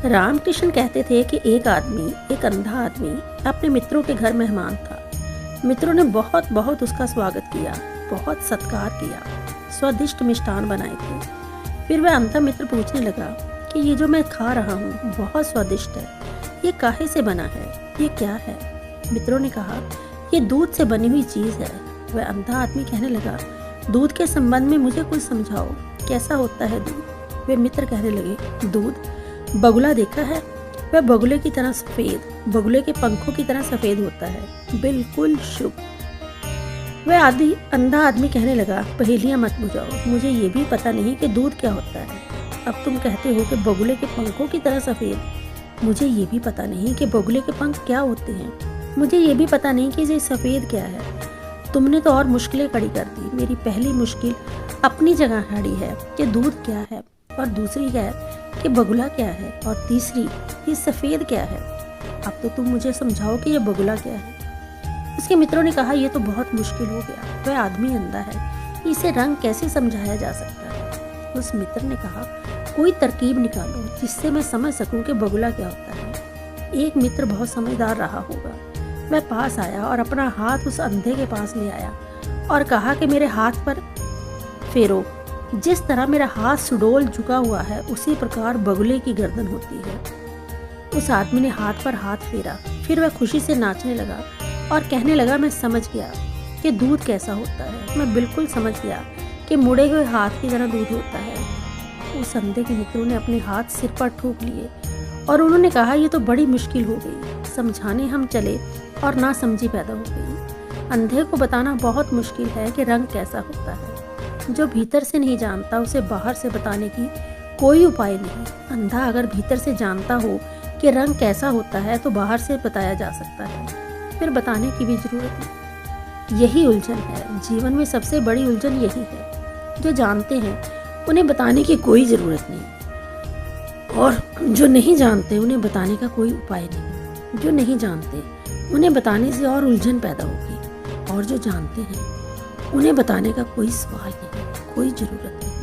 रामकृष्ण कहते थे कि एक अंधा आदमी अपने मित्रों के घर मेहमान था। मित्रों ने बहुत बहुत उसका स्वागत किया, बहुत सत्कार किया, स्वादिष्ट मिष्ठान बनाए थे। फिर वह अंधा मित्र पूछने लगा कि ये जो मैं खा रहा हूँ बहुत स्वादिष्ट है, ये काहे से बना है, ये क्या है? मित्रों ने कहा, ये दूध से बनी हुई चीज़ है। वह अंधा आदमी कहने लगा, दूध के संबंध में मुझे कुछ समझाओ, कैसा होता है दूध? वे मित्र कहने लगे, दूध बगुला देखा है? वह बगुले की तरह सफ़ेद, बगुले के पंखों की तरह सफ़ेद होता है, बिल्कुल शुभ। वह अंधा आदमी कहने लगा, पहेलियाँ मत बुझाओ, मुझे ये भी पता नहीं कि दूध क्या होता है। अब तुम कहते हो कि बगुले के पंखों की तरह सफ़ेद, मुझे ये भी पता नहीं कि बगुले के पंख क्या होते हैं, मुझे ये भी पता नहीं कि ये सफ़ेद क्या है। तुमने तो और मुश्किलें खड़ी कर दी। मेरी पहली मुश्किल अपनी जगह खड़ी है कि दूध क्या है, और दूसरी है कि बगुला क्या है, और तीसरी ये सफ़ेद क्या है। अब तो तुम मुझे समझाओ कि ये बगुला क्या है। उसके मित्रों ने कहा, यह तो बहुत मुश्किल हो गया, वह आदमी अंधा है, इसे रंग कैसे समझाया जा सकता है? उस मित्र ने कहा, कोई तरकीब निकालो जिससे मैं समझ सकूं कि बगुला क्या होता है। एक मित्र बहुत समझदार रहा होगा, वह पास आया और अपना हाथ उस अंधे के पास ले आया और कहा कि मेरे हाथ पर फेरो। जिस तरह मेरा हाथ सुडोल झुका हुआ है, उसी प्रकार बगुले की गर्दन होती है। उस आदमी ने हाथ पर हाथ फेरा, फिर वह खुशी से नाचने लगा और कहने लगा, मैं समझ गया कि दूध कैसा होता है, मैं बिल्कुल समझ गया कि मुड़े हुए हाथ की तरह दूध होता है। उस अंधे के मित्रों ने अपने हाथ सिर पर ठोक लिए और उन्होंने कहा, यह तो बड़ी मुश्किल हो गई। समझाने हम चले और ना समझी पैदा हो गई। अंधे को बताना बहुत मुश्किल है कि रंग कैसा होता है। जो भीतर से नहीं जानता, उसे बाहर से बताने की कोई उपाय नहीं। अंधा अगर भीतर से जानता हो कि रंग कैसा होता है तो बाहर से बताया जा सकता है, फिर बताने की भी जरूरत नहीं। यही उलझन है, जीवन में सबसे बड़ी उलझन यही है। जो जानते हैं उन्हें बताने की कोई ज़रूरत नहीं, और जो नहीं जानते उन्हें बताने का कोई उपाय नहीं। जो नहीं जानते उन्हें बताने से और उलझन पैदा होगी, और जो जानते हैं उन्हें बताने का कोई सवाल नहीं, कोई ज़रूरत नहीं।